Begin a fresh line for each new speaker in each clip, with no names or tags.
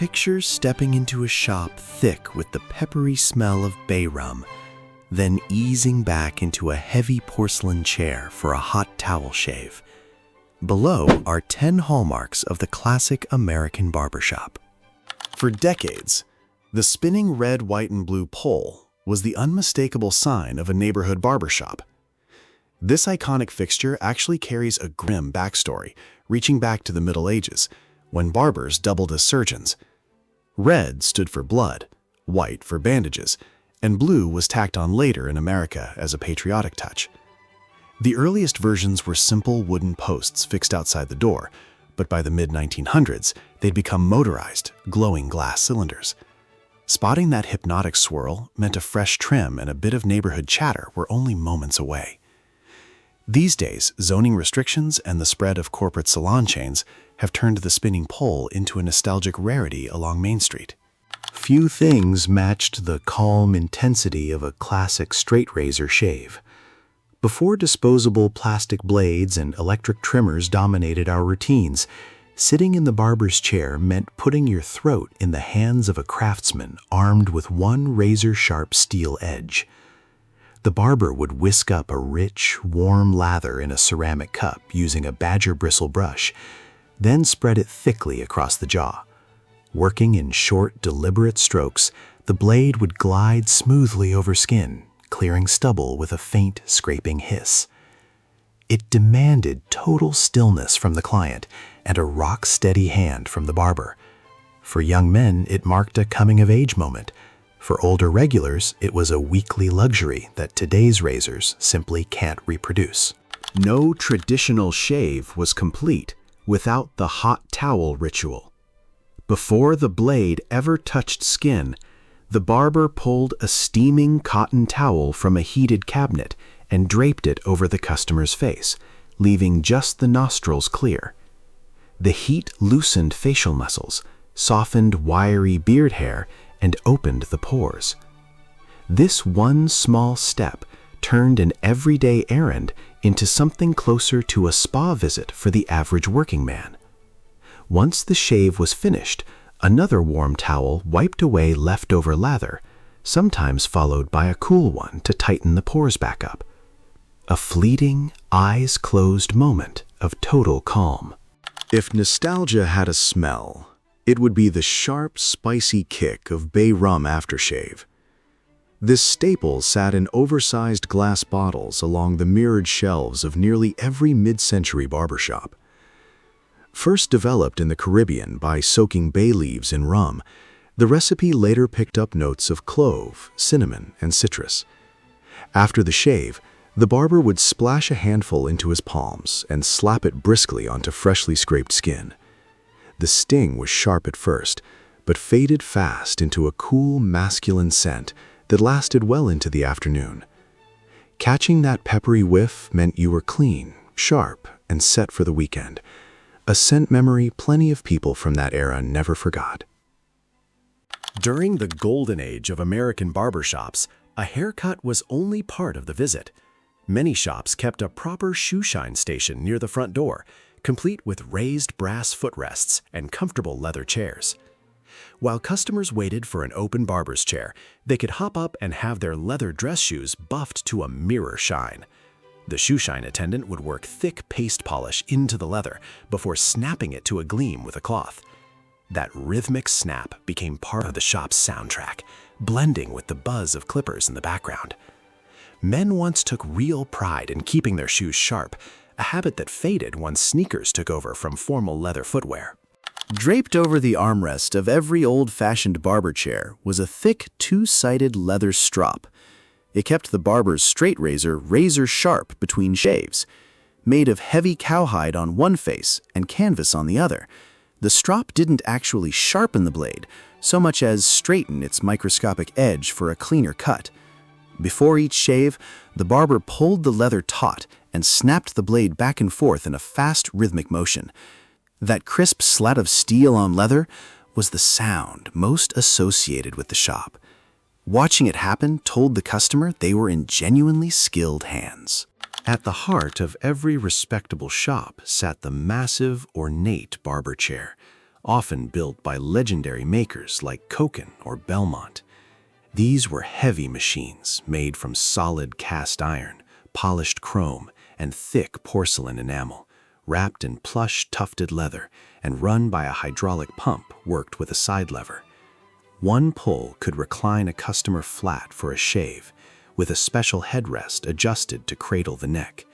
Picture stepping into a shop thick with the peppery smell of bay rum, then easing back into a heavy porcelain chair for a hot towel shave. Below are 10 hallmarks of the classic American barbershop. For decades, the spinning red, white, and blue pole was the unmistakable sign of a neighborhood barbershop. This iconic fixture actually carries a grim backstory, reaching back to the Middle Ages, when barbers doubled as surgeons. Red stood for blood, white for bandages, and blue was tacked on later in America as a patriotic touch. The earliest versions were simple wooden posts fixed outside the door, but by the mid-1900s, they'd become motorized, glowing glass cylinders. Spotting that hypnotic swirl meant a fresh trim and a bit of neighborhood chatter were only moments away. These days, zoning restrictions and the spread of corporate salon chains have turned the spinning pole into a nostalgic rarity along Main Street. Few things matched the calm intensity of a classic straight razor shave. Before disposable plastic blades and electric trimmers dominated our routines, sitting in the barber's chair meant putting your throat in the hands of a craftsman armed with one razor-sharp steel edge. The barber would whisk up a rich, warm lather in a ceramic cup using a badger bristle brush, then spread it thickly across the jaw. Working in short, deliberate strokes, the blade would glide smoothly over skin, clearing stubble with a faint, scraping hiss. It demanded total stillness from the client and a rock-steady hand from the barber. For young men, it marked a coming-of-age moment. For older regulars, it was a weekly luxury that today's razors simply can't reproduce. No traditional shave was complete without the hot towel ritual. Before the blade ever touched skin, the barber pulled a steaming cotton towel from a heated cabinet and draped it over the customer's face, leaving just the nostrils clear. The heat loosened facial muscles, softened wiry beard hair, and opened the pores. This one small step turned an everyday errand into something closer to a spa visit for the average working man. Once the shave was finished, another warm towel wiped away leftover lather, sometimes followed by a cool one to tighten the pores back up. A fleeting, eyes-closed moment of total calm. If nostalgia had a smell, it would be the sharp, spicy kick of bay rum aftershave. This staple sat in oversized glass bottles along the mirrored shelves of nearly every mid-century barbershop. First developed in the Caribbean by soaking bay leaves in rum, the recipe later picked up notes of clove, cinnamon, and citrus. After the shave, the barber would splash a handful into his palms and slap it briskly onto freshly scraped skin. The sting was sharp at first, but faded fast into a cool, masculine scent that lasted well into the afternoon. Catching that peppery whiff meant you were clean, sharp, and set for the weekend. A scent memory plenty of people from that era never forgot. During the golden age of American barbershops, a haircut was only part of the visit. Many shops kept a proper shoeshine station near the front door, complete with raised brass footrests and comfortable leather chairs. While customers waited for an open barber's chair, they could hop up and have their leather dress shoes buffed to a mirror shine. The shoeshine attendant would work thick paste polish into the leather before snapping it to a gleam with a cloth. That rhythmic snap became part of the shop's soundtrack, blending with the buzz of clippers in the background. Men once took real pride in keeping their shoes sharp, a habit that faded once sneakers took over from formal leather footwear. Draped over the armrest of every old-fashioned barber chair was a thick, two-sided leather strop. It kept the barber's straight razor razor-sharp between shaves. Made of heavy cowhide on one face and canvas on the other, the strop didn't actually sharpen the blade so much as straighten its microscopic edge for a cleaner cut. Before each shave, the barber pulled the leather taut and snapped the blade back and forth in a fast, rhythmic motion. That crisp slat of steel on leather was the sound most associated with the shop. Watching it happen told the customer they were in genuinely skilled hands. At the heart of every respectable shop sat the massive, ornate barber chair, often built by legendary makers like Koken or Belmont. These were heavy machines made from solid cast iron, polished chrome, and thick porcelain enamel, wrapped in plush tufted leather and run by a hydraulic pump worked with a side lever. One pull could recline a customer flat for a shave, with a special headrest adjusted to cradle the neck.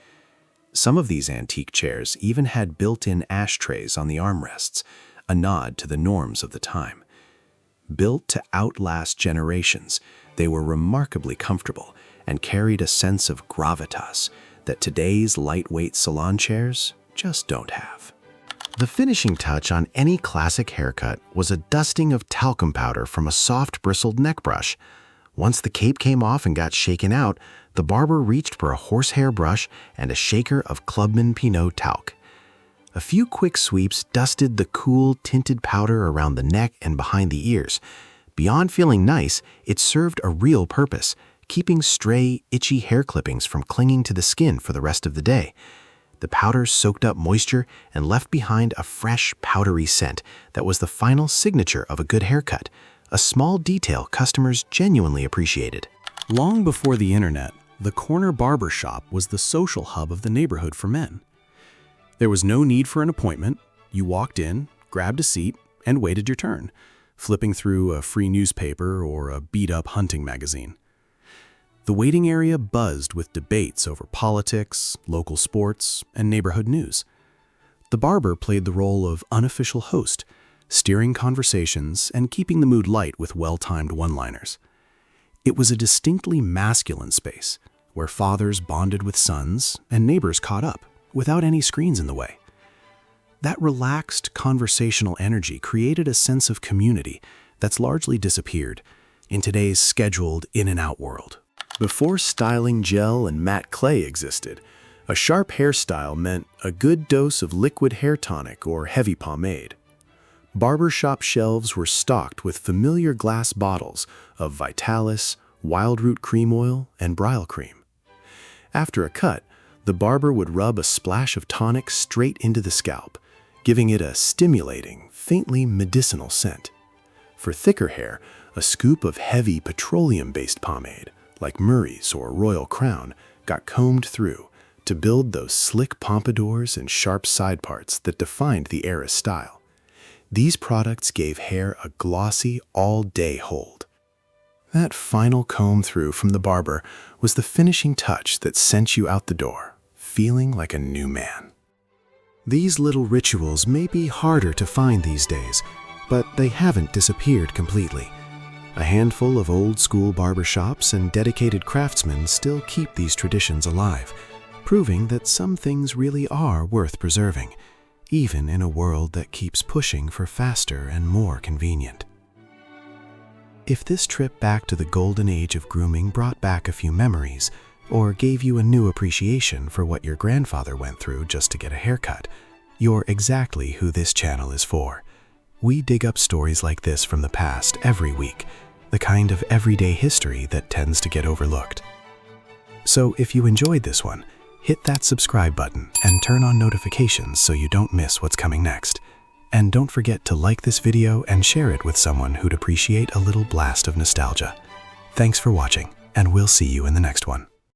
Some of these antique chairs even had built-in ashtrays on the armrests, a nod to the norms of the time. Built to outlast generations, they were remarkably comfortable and carried a sense of gravitas that today's lightweight salon chairs just don't have. The finishing touch on any classic haircut was a dusting of talcum powder from a soft bristled neck brush. Once the cape came off and got shaken out, the barber reached for a horsehair brush and a shaker of Clubman Pinot talc. A few quick sweeps dusted the cool, tinted powder around the neck and behind the ears. Beyond feeling nice, it served a real purpose, keeping stray, itchy hair clippings from clinging to the skin for the rest of the day. The powder soaked up moisture and left behind a fresh, powdery scent that was the final signature of a good haircut, a small detail customers genuinely appreciated. Long before the internet, the corner barbershop was the social hub of the neighborhood for men. There was no need for an appointment. You walked in, grabbed a seat, and waited your turn, flipping through a free newspaper or a beat-up hunting magazine. The waiting area buzzed with debates over politics, local sports, and neighborhood news. The barber played the role of unofficial host, steering conversations and keeping the mood light with well-timed one-liners. It was a distinctly masculine space, where fathers bonded with sons and neighbors caught up, without any screens in the way. That relaxed, conversational energy created a sense of community that's largely disappeared in today's scheduled in-and-out world. Before styling gel and matte clay existed, a sharp hairstyle meant a good dose of liquid hair tonic or heavy pomade. Barbershop shelves were stocked with familiar glass bottles of Vitalis, Wildroot cream oil, and Brile cream. After a cut, the barber would rub a splash of tonic straight into the scalp, giving it a stimulating, faintly medicinal scent. For thicker hair, a scoop of heavy petroleum-based pomade, like Murray's or Royal Crown, got combed through to build those slick pompadours and sharp side parts that defined the era's style. These products gave hair a glossy, all-day hold. That final comb through from the barber was the finishing touch that sent you out the door, feeling like a new man. These little rituals may be harder to find these days, but they haven't disappeared completely. A handful of old-school barbershops and dedicated craftsmen still keep these traditions alive, proving that some things really are worth preserving, even in a world that keeps pushing for faster and more convenient. If this trip back to the golden age of grooming brought back a few memories, or gave you a new appreciation for what your grandfather went through just to get a haircut, you're exactly who this channel is for. We dig up stories like this from the past every week, the kind of everyday history that tends to get overlooked. So if you enjoyed this one, hit that subscribe button and turn on notifications so you don't miss what's coming next. And don't forget to like this video and share it with someone who'd appreciate a little blast of nostalgia. Thanks for watching, and we'll see you in the next one.